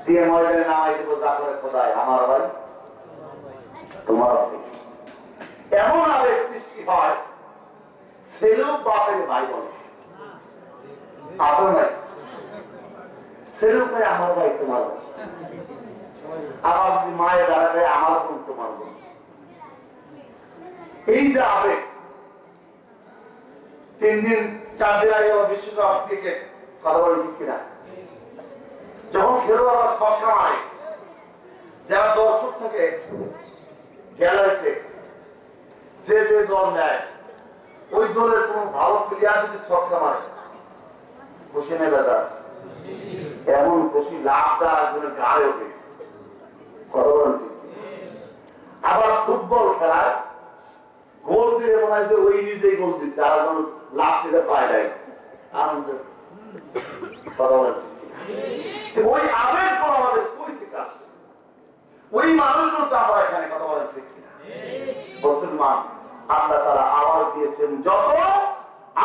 দিয়ে ময়দানে নামাই দেবো, যা করে খোদায় আমার ভাই তোমার ভাই। এমন আবেগ সৃষ্টি হয়, ছেলেও বাপের ভাই বলে, আসল ভাই ছেলেও ভাই আমার ভাই তোমার ভাই। আবার যদি মায়ের দাঁড়াতে আমার বোন তোমার বোন। এই যে আবেগ, 3 দিন 4 দিন আগে বিশ্বকাপ ক্রিকেট কথা বলে ঠিক কিনা, যখন খেলোয়াড়রা ছক্কা মারে, যারা দর্শক থাকে গ্যালারিতে, যে যে দল নেয় ওই দলের কোন ভালো প্লেয়ার যদি ছক্কা মারে খুশি নেই বেজার, এমন খুশি লাভ দেওয়ার একজনের গায়ে ওঠে কথা বলেন ঠিক। আবার ফুটবল খেলায় গোল দিয়ে মনে হয় যে ওই নিজেই গোল দিচ্ছে, আর লাভ দিতে পায় নাই আনন্দ কথা বলেন ঠিক। ওই আবেগ আমাদের কই থেকে আসে? ওই মানুষগুলো তো আমরা এখানে কথা বলেন ঠিক কিনা? মুসলমান আল্লাহ তাআলা আওয়াজ দিয়েছেন, যত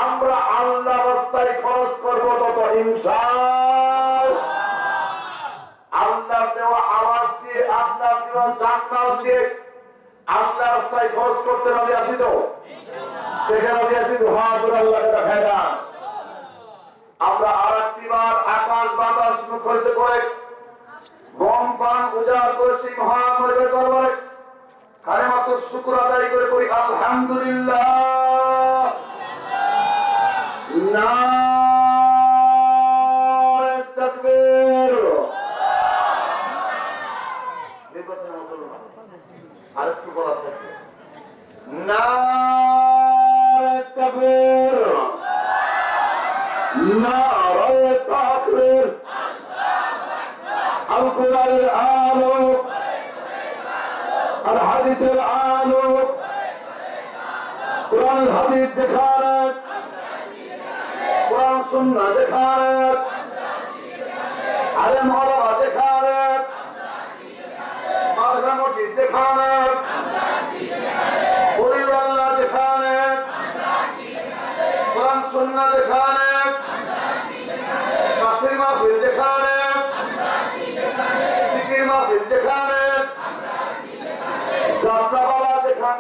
আমরা আল্লাহ রাস্তায় খরচ করব তত ইনশাআল্লাহ আল্লাহ দেওয়া আওয়াজ দিয়ে, আল্লাহ দেওয়া জান্নাত দিয়ে আল্লাহ রাস্তায় খরচ করতে রাজি আছি তো? সেখানে রাজি আছি তো? হ্যাঁ, আল্লাহকে দেখায় না। আমরা আরেকটিবার আকাশ বাতাস মুখরিত করে গম পান উজাড় করে সেই মহামহিমের দরবারে কালেমাতুর শুকর আদায় করে করি আলহামদুলিল্লাহ। নারে তাকবীর। নির্বাচনের মতো আরেকটু বলা আছে, নারে তাকবীর, নারে তাকবীর। আল কোরআনের আলো, আর হাদিসের আলো, কোরআন হাদিস দেখার, কোরআন সুন্নাহ দেখার, আলেম ওলামা দেখার, মাদ্রাসা মসজিদ দেখার, ওলি আল্লাহ দেখার, কোরআন সুন্নাহ দেখার, তাফসীর মাহফিল দেখার, জিকির মাহফিল দেখার, যাত্রাপালা দেখার।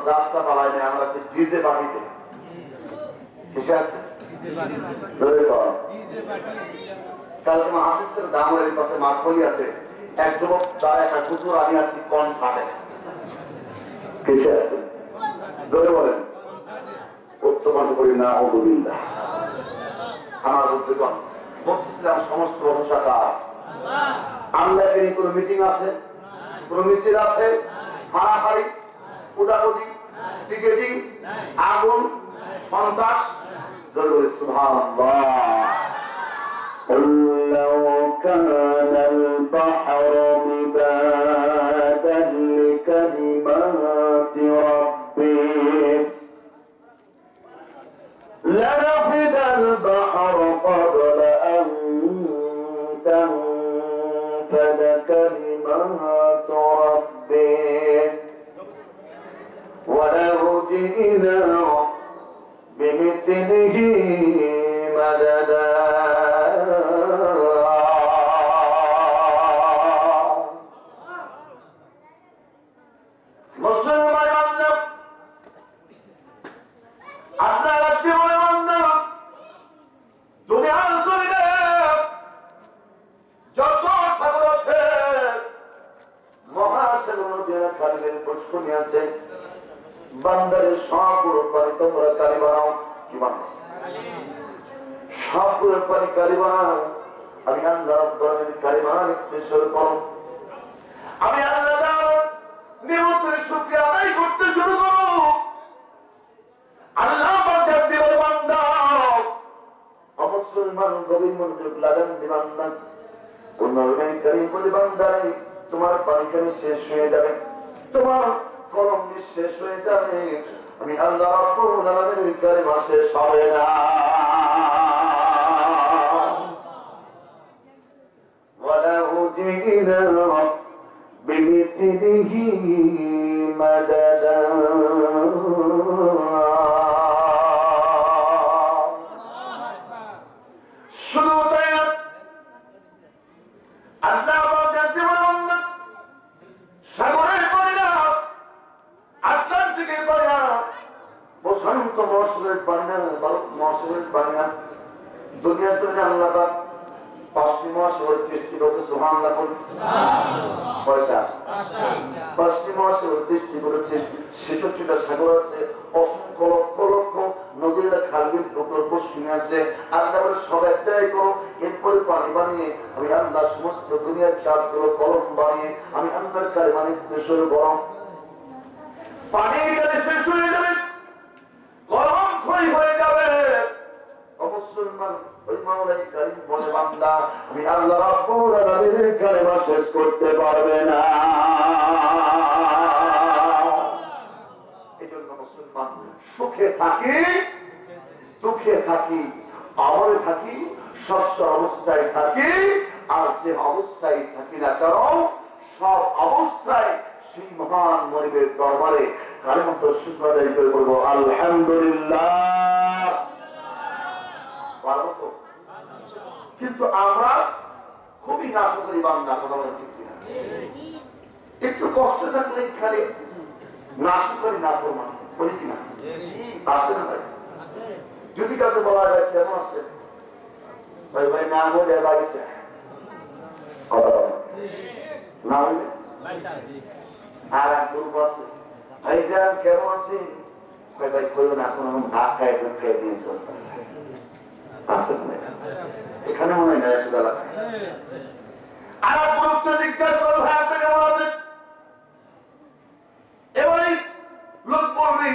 যাত্রাপালায় নেই, আমরা আছি ডিজে পার্টিতে। কিসে আছে? কালকে মাহফিলের দামের পাশে মাঠপলিয়াতে এক যুবক তার একটা হুজুর আমি আছি কনসার্টে। কিসে আছে? জোরে বলেন। উত্তমান করি না আলহামদুলিল্লাহ। আমার উদ্যোগন বলতেছিলাম সমস্ত প্রশংসা আল্লাহ। কোন মিটিং আছে, কোন মিছিল আছে, হারাহারি, কুদাকুদি, টিকেটিং, আগুন, সন্ত্রাস, জরুরি সুবহানাল্লাহ। لو كان البحر مدادا لكلمات ربي لنفد البحر قبل أن تنفد كلمات ربي ولو جئنا بمثله مددا বান্দারের সবগুলো পানি তোমরা কালি বানাও। কি বানাও? সবগুলো পানি কালি বানাও। আমি আল্লাহ কালি বানাতে শুরু করো। আমি আল্লাহ নিয়মতের শুকরিয়া আদায় করতে শুরু করো। আল্লাহ বান্দার দিবর বান্দা অবশ্যই মান গভীর মনোযোগ লাগান দিবান্দা। কোন কারিম বলি বান্দারে তোমার পানি কানি শেষ হয়ে যাবে, তোমার কলম শেষ হয়ে যাবে, আমি আল্লাহ রাব্বুল আলামিনের কালিমা শেষ হবে না। ওয়ালা উজিনা বিমিথলিহি মাদাদা। অত্যন্ত মহাশূরের বাণী মহাশূরের বাণী দুনিয়া জমিনে আল্লাহ পাক 5টি মহাশূরের সৃষ্টি করেছে। সুবহানাল্লাহ বলুন। কয়টা? 5টি মহাশূরের সৃষ্টি করেছে। 66টা সাগর আছে, অসংখ্য লক্ষ লক্ষ নদীর খালবিল পুকুর পুষ্কিনি আছে। আল্লাহ বলে সব এক জায়গায় করো, এরপরে পানি বানিয়ে আমি আল্লাহ সমস্ত দুনিয়ার কাজগুলো কলম বানিয়ে আমি আল্লাহর কালিমা লিখতে শুরু করলাম। পানি এখানে শেষ হয়ে যাবে, কলম খই হয়ে যাবে। মুসলমান ওই মাওলাই কারীম বলে বান্দা আমি আল্লাহ রাব্বুল আলামিনের কালিমা শেষ করতে পারবে না। এজন্য মুসলমান সুখে থাকি, দুঃখে থাকি, আমলে থাকি, শস্য অবস্থায় থাকি, আর সে অবস্থায় থাকি না কারণ সব অবস্থায় সেই মহান মনিবের দরবারে কালিমাত শুকর আদায় করে বলবো আলহামদুলিল্লাহ। কিন্তু আমরা খুবই নাশকরি বান্দা, কথা বলেন ঠিক কিনা? একটু কষ্ট থাকলে খালি নাশকরি নাফরমান বলি কিনা? আছে না ভাই? যদি কাউকে বলা যায় কেমন আছে ভাই, ভাই না বলে বাইছে না হলে আর এক গ্রুপ আছে ভাই যান কেমন আছেন ভাই, ভাই কইও না এখন ধাক্কায় ধাক্কায় দিয়ে চলতেছে। এখানে মনে হয় না আর গ্রুপকে জিজ্ঞাসা করো ভাই আপনি কেমন আছেন, এবারে লোক বলবি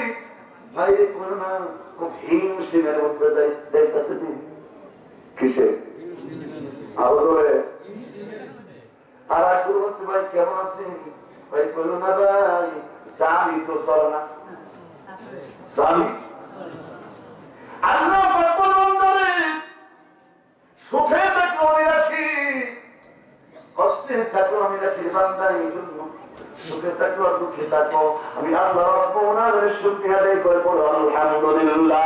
ভাই রে কইও না খুব হিমশিমের মধ্যে যাইতেছে। কিসে? আরো ধরে আর এক গ্রুপ আছে ভাই কেমন আছেন ভাই, কইও না ভাই স্বামী তো চল না, স্বামী আল্লাহ সুখে থাকলো আমি রাখি, কষ্টে থাকলো আমি রাখি বান্দা। এই জন্য সুখে থাকলো আর দুঃখে থাকলো আমি আল্লাহ রাব্বুল আলামিনের শুকরিয়া আদায় করে বলো আলহামদুলিল্লাহ।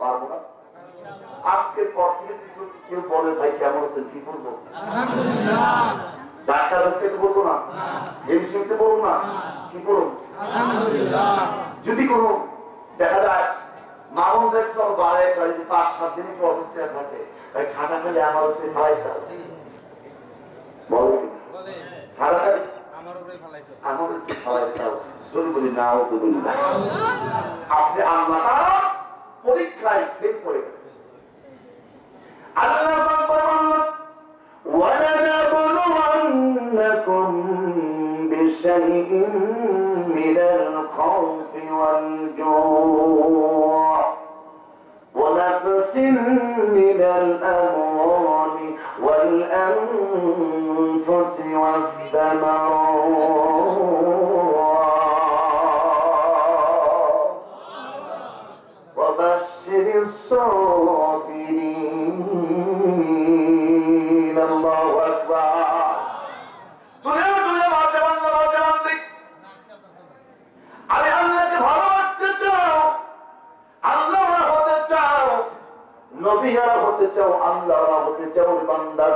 পারবো না? আজকের পর থেকে কেউ বলে ভাই কেমন আছেন, কি বলবো? আলহামদুলিল্লাহ। ডাক্তার দেখতে বলবো না, হিমশিমতে বলবো না, কি করবো? আলহামদুলিল্লাহ। যদি কোনো দেখা যায় মামুনদের তো বারে প্রায় 5-7 দিনই প্রতিষ্ঠা থাকে ভাই, ঠান্ডা খালি আমার উপরে ফালাইছে বলে ঠান্ডা খালি আমার উপরে ফালাইছে শুরু বলি না ও তো বলি না। আপনি আল্লাহ তাআলা পরীক্ষায় ফেল করে গেলেন। আল্লাহ পাক বলেন ওয়ালানাবলুওয়ান্নাকুম বিশাইইন মিনাল খাউফি ওয়াল জুء ونقص من الأموال والأنفس والثمرات وبشر الصابرين الله أكبر। নবীরা হতে চাও, আল্লাহরা হতে চাও বান্দা,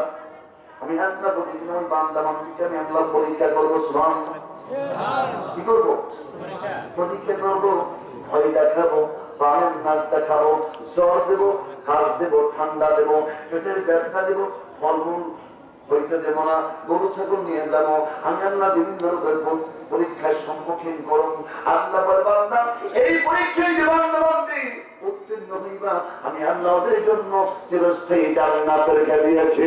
আমি আল্লাহ বলি যে ওই বান্দা মানকে আমি আল্লাহ পরীক্ষা করবো। সুবহানাল্লাহ। কি করব? পরীক্ষা করব, ভয় দেখাবো, প্রাণের নাক দেখাবো, জ্বর দেবো, কাশ দেবো, ঠান্ডা দেবো, পেটের ব্যথা দেবো, ফলমূল হইতে দেবো না, গরু ছাগল নিয়ে যাবো। আমি আল্লাহ বিভিন্ন রোগের পরীক্ষার সম্মুখীন করব। আল্লাহ বলে বান্দা এই পরীক্ষায় যে বান্দা বান্দি উত্তীর্ণ হইবা আমি আল্লাহ ওদের জন্য চিরস্থায়ী জান্নাত রেখে দিয়েছি।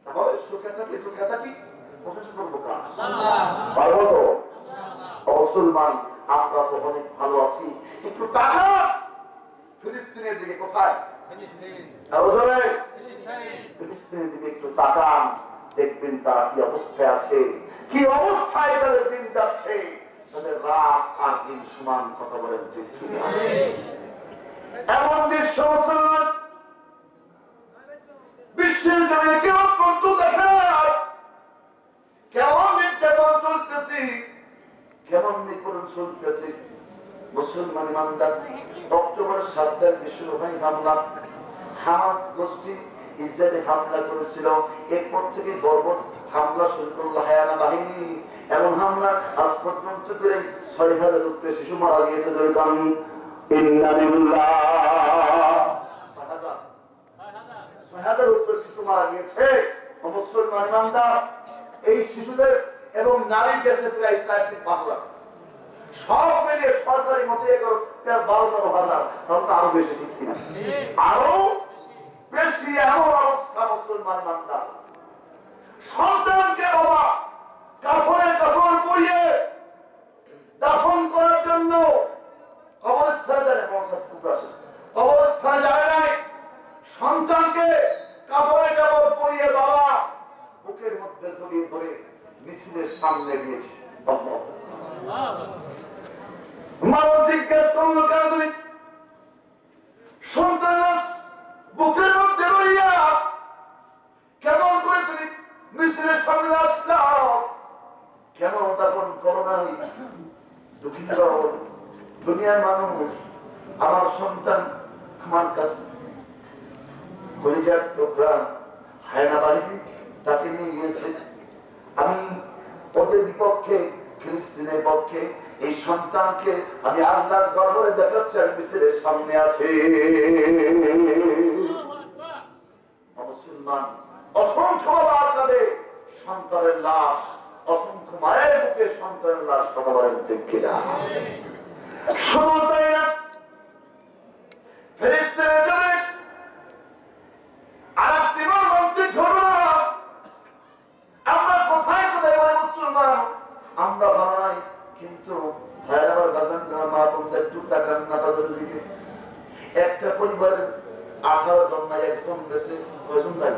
তাহলে সুখে থাকি দুঃখে থাকি প্রশংসা করবো কার? পারবো তো? মুসলমান আমরা তো অনেক ভালো আছি। একটু টাকা ফিলিস্তিনের দিকে, কোথায়? ফিলিস্তিনের দিকে একটু তাকান, দেখবেন তারা কি অবস্থায় আছে, কি অবস্থায় তাদের দিন যাচ্ছে। তাদের রাত আর দিন সমান, কথা বলেন ঠিক কিনা? এমন দৃশ্য বিশ্বের জন্য কেউ পর্যন্ত দেখে না। কেমন নির্যাতন চলতেছে, কেমন নিপীড়ন চলতেছে। মুসলমান ইমানদার অক্টোবর 7 তারিখে শুরু হয় হামলা। হামাস গোষ্ঠী ইসরায়েলে হামলা করেছিল, এরপর থেকে বর্বর হামলা শুরু করলো হায়ানা বাহিনী। এমন হামলা আজ পর্যন্ত প্রায় ৬,০০০ উপরে শিশু মারা গিয়েছে। ৬,০০০ উপরে শিশু মারা গিয়েছে। মুসলমান ইমানদার, এই শিশুদের এবং নারী গেছে প্রায় ৪ থেকে ৫ লাখ। সব মিলিয়ে সরকারি মতে ১১-১২-১৩ তাহলে তো আরো বেশি, ঠিক কিনা? আরো বেশি। এমন অবস্থা মুসলমান ইমানদার, সন্তানকে বাবা কাপড়ের কাপড় পরিয়ে দাফন করার জন্য কবরস্থানে যায়, কবরস্থানে যায় নাই, সন্তানকে কাপড়ের কাপড় পরিয়ে বাবা বুকের মধ্যে জড়িয়ে ধরে মিছিলের সামনে দিয়েছে। মানুষ জিজ্ঞেস করলো, কেন তুমি সন্তান বুকের মধ্যে রইয়া কেমন করে তুমি মিছিলের সামনে আসলাম, কেন তখন করো নাই? দুঃখিত দুনিয়ার মানুষ, আমার সন্তান আমার কাছে কলিজার টুকরা হায়না বাহিনী তাকে নিয়ে গিয়েছে। আমি ওদের বিপক্ষে, ফিলিস্তিনের পক্ষে এই সন্তানকে আমি আল্লাহর দরবারে দেখাচ্ছি, আমি মিছিলের সামনে আছি। মুসলমান অসংখ্য বাবার কাঁধে সন্তানের লাশ, অসংখ্য মায়ের বুকে সন্তানের লাশ কথা বলেন, ঠিক কিনা? শুধু তাই না, ফিলিস্তিনের জন্য আরেকটি মর্মান্তিক ঘটনা। আমরা কোথায় কোথায় মুসলমান, আমরা ভালো নাই, কিন্তু ভাইয়ার বাগান মা বোনদের একটু তাকান না তাদের দিকে। একটা পরিবারের 18 জন না একজন বেঁচে, কয়জন নাই?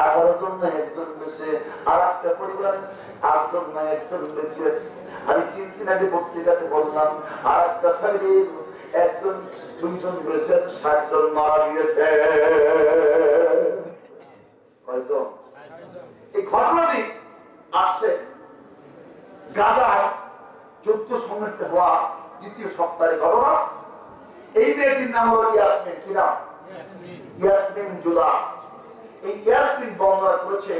18 জন না একজন বেঁচে। আর একটা পরিবারের 8 জন না একজন বেঁচে আছে। আমি 3 দিন আগে পত্রিকাতে বললাম, আর একটা ফ্যামিলির 1 জন 2 জন বেঁচে আছে, 60 জন মারা গিয়েছে। কয়জন? এই ঘটনাটি আসছে গাজায় যুদ্ধ সংঘটিত হওয়া 2য় সপ্তাহের ঘটনা। এই মেয়েটির নাম হল ইয়াসমিন। কি নাম? ইয়াসমিন জুলা। এই ইয়াসমিন বর্ণনা করেছে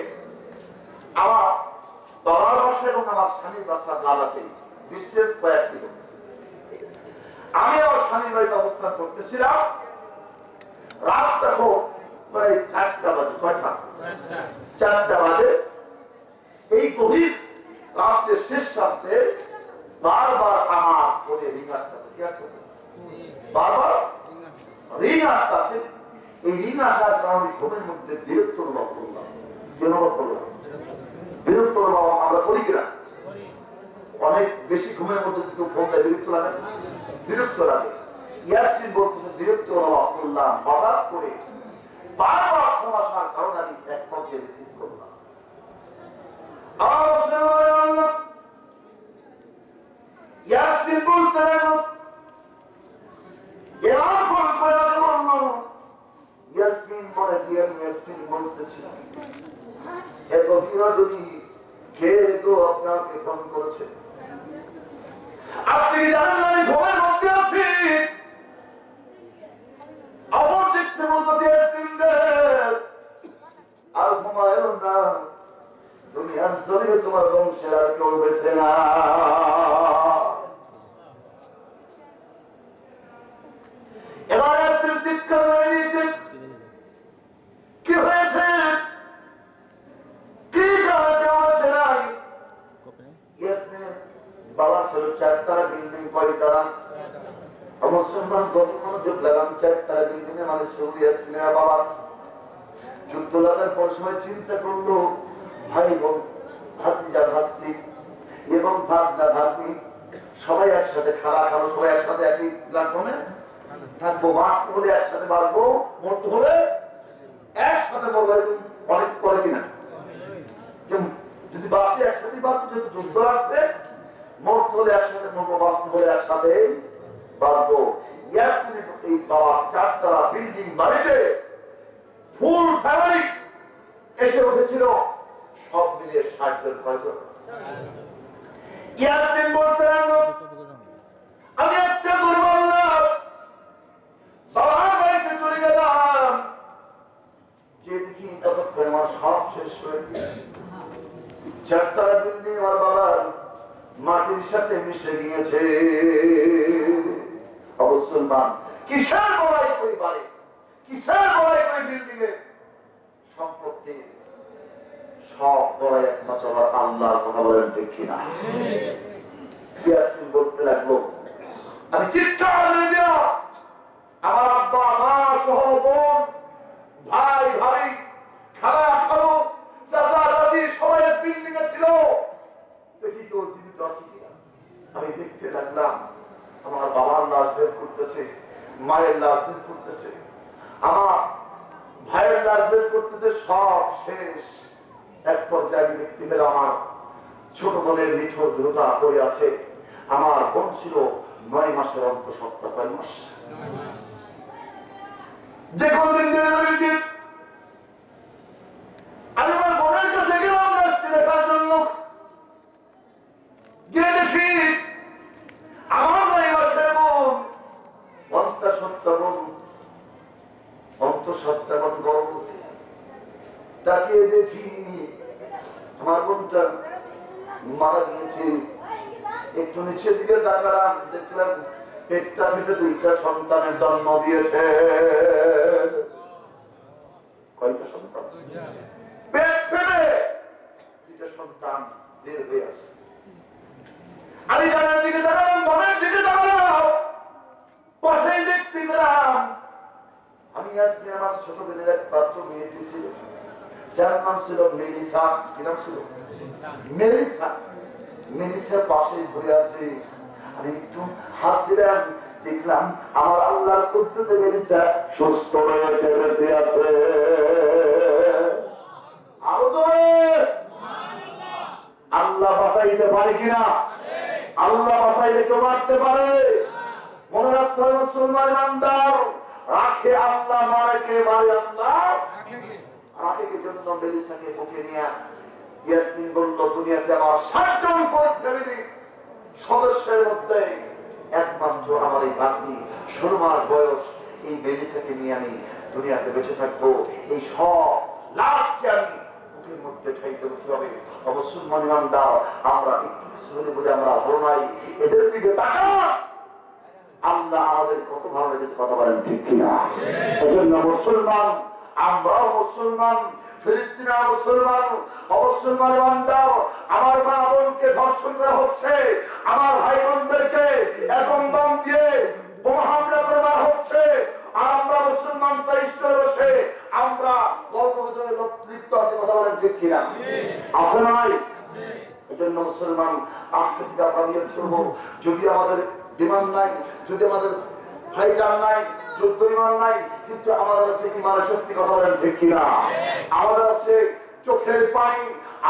আমার বাবার বাসা এবং আমার স্বামীর বাসা গাজাতে, ডিস্টেন্স কয়েক কিলো। আমি আমার স্বামীর বাড়িতে অবস্থান করতেছিলাম। রাত তখন প্রায় 4টা বাজে। কয়টা? 4টা বাজে। এই গভীর রাত্রে, শেষ রাত্রে বারবার আমার ফোনে রিং আসতেছে। কি আসতেছে? বারবার রিং আসতেছে। এই রিং আসার কারণে ঘুমের মধ্যে বিরক্ত অনুভব করলাম। বিরক্ত অনুভব আমরা করি কিনা? অনেক বেশি ঘুমের মধ্যে কেউ ফোন দেয়, বিরক্ত লাগে। বিরক্ত লাগে। ইয়াসমিন বলতেছে বিরক্ত অনুভব করলাম। হঠাৎ করে বারবার ফোন আসার কারণে আমি এক পর্যায়ে রিসিভ করলাম। ইয়াসমিন বলতে ইয়াসমিন মনে দিয়ে আমি ইয়াসমিন বলতেছিলাম, এত বিরোধী কে গো আপনাকে ফোন করেছে? আপনি জানেন আমি ঘুমের মধ্যে আছি। অপর দেখতে বলতেছি ইয়াসমিন আর ঘুমায় না, দুনিয়ার শরীরে তোমার বংশের আর কেউ বেছে না। এবার চিৎকার হয়ে গিয়েছে, কি হয়েছে? কি কারণে কেউ আসে নাই? ইয়াসমিনের বাবার ছিল 4 তলা বিল্ডিং। কয়তলা? মুসলমান গভীর মনোযোগ লাগান। 4 তলা বিল্ডিং এ মানে সৌদি। ইয়াসমিনের বাবা যুদ্ধ লাগার পর সময় চিন্তা করলো, ভাই বোন, ভাতিজা ভাস্তি এবং ভাগনা ভাগ্নি সবাই একসাথে খাবো, সবাই একসাথে একই প্ল্যাটফর্মে থাকবো। বাঁচতে হলে একসাথে বাঁচবো, মরতে হলে একসাথে মরবো। অনেক করে কিনা? যদি বাঁচে একসাথে বাঁচবো, যেহেতু যুদ্ধ আসছে, মরতে হলে একসাথে মরবো, বাঁচতে হলে একসাথে বাঁচবো। এই বাবা 4 তলা বিল্ডিং বাড়িতে ফুল ফ্যামিলি এসে উঠেছিল, সব মিলিয়ে 60 জন। কয়জন? ইয়াসমিন বলতে লাগলো, আমি একটা দুর্বল বাবার বাড়িতে চলে গেলাম। শেষ হয়ে গেছে। চারতলা বিল্ডিং আমার বাবার মাটির সাথে মিশে গিয়েছে। অবসলমান কিসের বড়াই করে বাড়ি, কিসের বড়াই করে বিল্ডিং এর সম্পত্তি, সব বড়াই একমাত্র আল্লাহর কথা বলেন ঠিক কিনা? ইয়াসমিন বলতে লাগলো, আমি চিৎকার দিয়ে দিলাম, আমার আব্বা মা সহ বোন ভাই ভাই খালা খালু চাচা চাচি সবাই বিল্ডিং এ ছিল, দেখি কেউ জীবিত আছে কিনা। আমি দেখতে লাগলাম আমার বাবার লাশ বের করতেছে, মায়ের লাশ বের করতেছে, আমার ভাইয়ের লাশ বের করতেছে, সব শেষ। এক পর্যায়ে আমি দেখতে পেলাম আমার ছোট বোনের নিঠোর দেহটা পড়ে আছে। আমার বোন ছিল 9 মাসের অন্তঃসত্ত্বা। কয় মাস? যে কোনদিন দিন আমি আমার বোনের কাছে গেলাম লাশটি দেখার জন্য। গিয়ে দেখি আমার 9 মাসের বোন অন্তঃসত্ত্বা বোন গর্ভবতী। তাকিয়ে দেখি আমার বোনটা মারা গিয়েছে। একটু নিচের দিকে তাকালাম, দেখলাম পেটটা ফেটে 2টা সন্তানের জন্ম দিয়েছে। কয়টা সন্তান? পেট ফেটে 2টা সন্তান বের হয়ে আছে। আমি জানার দিকে তাকালাম, বোনের দিকে তাকালাম, পাশেই দেখতে পেলাম আমি আজকে আমার ছোট বোনের এক পাত্র মেয়েটি ছিল, যার নাম ছিল মেলিসা। কি নাম ছিল? মেলিসা। মেলিসার পাশে ঘুরে আছে। আমি একটু হাত দিলাম, দেখলাম আমার আল্লাহর কুদরতে মেলিসা সুস্থ রয়েছে, বেঁচে আছে। আরো জোরে আল্লাহ বাঁচাইতে পারে কিনা? আল্লাহ বাঁচাইলে কেউ মারতে পারে? মনে রাখতে হবে মুসলমান ইমানদার, রাখে আল্লাহ, মারে কে? মারে আল্লাহ। রাখে কি জন্য মেলিসাকে বুকে নিয়ে ইয়াসমিন বলল, দুনিয়াতে আমার 60 জন ফ্যামিলি সদস্যের মধ্যে একমাত্র আমার এই ভাগ্নি 16 মাস বয়স, এই মেলিসাকে নিয়ে আমি দুনিয়াতে বেঁচে থাকবো। এই সব লাশকে আমি বুকের মধ্যে ঠাই দেবো কিভাবে? অবশ্যই মনিমান দাও, আমরা একটু কিছু হলে বলে আমরা ভালো নাই, এদের দিকে তাকা। আল্লাহ আমাদের কত ভালো লেগেছে, কথা বলেন ঠিক কিনা? এজন্য মুসলমান, আমরাও মুসলমান, ফিলিস্তিনা মুসলমান, অমুসলমান বান্দাও, আমার মা বোনকে ধর্ষণ করা হচ্ছে, আমার ভাই বোনদেরকে এরকম বম দিয়ে বোমা হামলা করা হচ্ছে, আর আমরা মুসলমান বসে আমরা গল্প লিপ্ত আছি, কথা বলেন ঠিক কিনা? আছে না নাই? এজন্য মুসলমান আজকে থেকে আমরা নিয়ত করবো, যদি আমাদের ডিমান্ড নাই, যদি আমাদের ফাইটার নাই, যুদ্ধ বিমান নাই, কিন্তু আমাদের আছে ইমানের শক্তি, কথা বলেন ঠিক কিনা? আমাদের আছে চোখের পানি।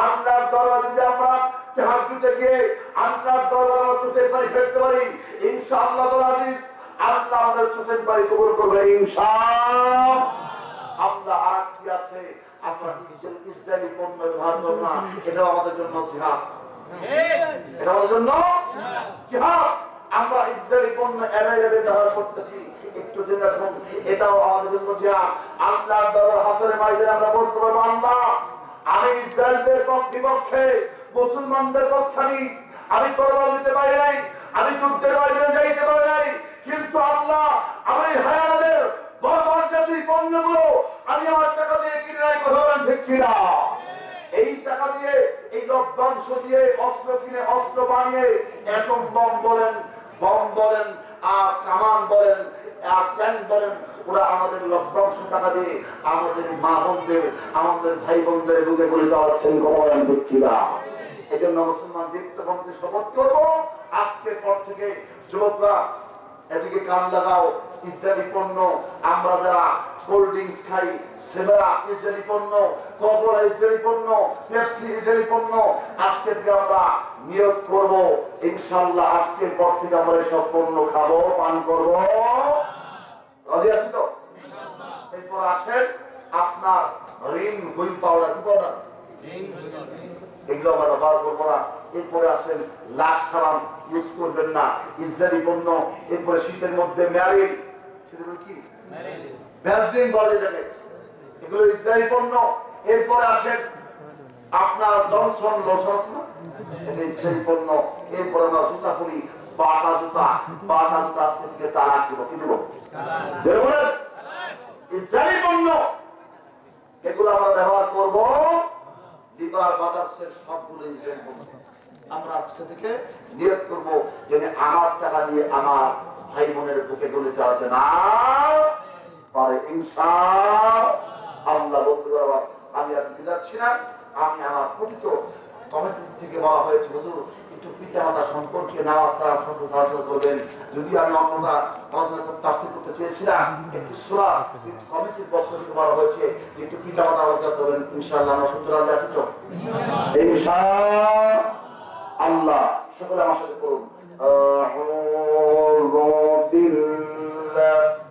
আল্লাহর দরবারে যদি আমরা তাহাজ্জুদে গিয়ে আল্লাহর দরবারে চোখের পানি ফেলতে পারি, ইনশাআল্লাহ তাআলা আজিজ, আল্লাহ আমাদের চোখের পানি কবুল করবে ইনশাআল্লাহ। আল্লাহ আরতি আছে, আমরা ইসরায়েলি পণ্য ব্যবহার করব না, এটা আমাদের জন্য জিহাদ। এটা আমাদের জন্য জিহাদ। আমরা ইসরায়েলি পণ্য অ্যাভেলেবল ব্যবহার করতেছি, একটু জেনে রাখুন, এটাও আমাদের জন্য জিহাদ। আল্লাহর দরবার হাসরের ময়দানে আমরা বলতে পারবো, আল্লাহ আমি ইসরায়েলদের বিপক্ষে, মুসলমানদের পক্ষে আমি তরবারি দিতে পারি নাই, আমি যুদ্ধের ময়দানে যাইতে পারি নাই, কিন্তু আল্লাহ আমি হায়াতের বর্বর জাতির পণ্যগুলো আমি আমার টাকা দিয়ে কিনে নাই, কথা বলেন ঠিক কিনা? এই টাকা দিয়ে, এই লভ্যাংশ দিয়ে অস্ত্র কিনে, অস্ত্র বানিয়ে, অ্যাটম বম বলেন, আর কামান বলেন, আর ট্যাঙ্ক বলেন, ওরা আমাদের লভ্যাংশ টাকা দিয়ে আমাদের মা বোনদের, আমাদের ভাই বোনদের বুকে করে যাওয়াচ্ছেন, কথা বলেন ঠিক কিনা? এই জন্য মুসলমান দীপ্তবন্ধে শপথ করবো, আজকের পর থেকে যুবকরা এদিকে কান লাগাও, ইসরায়েলি পণ্য, আমরা যারা কোল্ড ড্রিঙ্কস খাই, সেভেরা ইসরায়েলি পণ্য, কোকা-কোলা ইসরায়েলি পণ্য, পেপসি ইসরায়েলি পণ্য, আজকে থেকে আমরা নিয়োগ করব, ইনশাআল্লাহ আজকের পর থেকে আমরা এসব পণ্য খাবো, পান করব। রাজি আছি তো? এরপর আসেন আপনার রিং হুইল পাউডার, কি পাউডার? এগুলো আমরা ব্যবহার করবো না। এরপরে আসেন লাখ সাবান ইউজ করবেন না, ইসরায়েলি পণ্য। এরপরে শীতের মধ্যে ম্যারিল, শীতের কি ভ্যাসলিন বলে এটাকে, এগুলো ইসরায়েলি পণ্য। এরপরে আসেন আপনার জনসন লোশন আছে না, এটা ইসলামী পণ্য। এরপরে আমরা জুতা করি, বাটা জুতা আজকে থেকে তালাক দিব। কি দিব? ইসলামী পণ্য এগুলো আমরা ব্যবহার করবো। লিবার বাজার্সের সবগুলো ইসলামী পণ্য। আমরা আজকে থেকে নিয়োগ করবো যে আমার টাকা দিয়ে আমার ভাই বোনের বুকে গুলি চালাতে না পারে ইনশাআল্লাহ। বলতে পারবো আমি আর দিতে যাচ্ছি না। আমি আমার পঠিত কমিটি থেকে বলা হয়েছে হুজুর একটু পিতা মাতা সম্পর্কে নামাজ কালাম সম্পর্কে আলোচনা করবেন। যদি আমি অন্যটা আলোচনা করতে তাফসীর করতে চেয়েছিলাম, একটি সূরা কমিটির পক্ষ থেকে বলা হয়েছে যে একটু পিতা মাতা আলোচনা করবেন। ইনশাআল্লাহ আমরা সত্য রাজি আছি তো? ইনশাআল্লাহ। সকলে আমার সাথে করুন।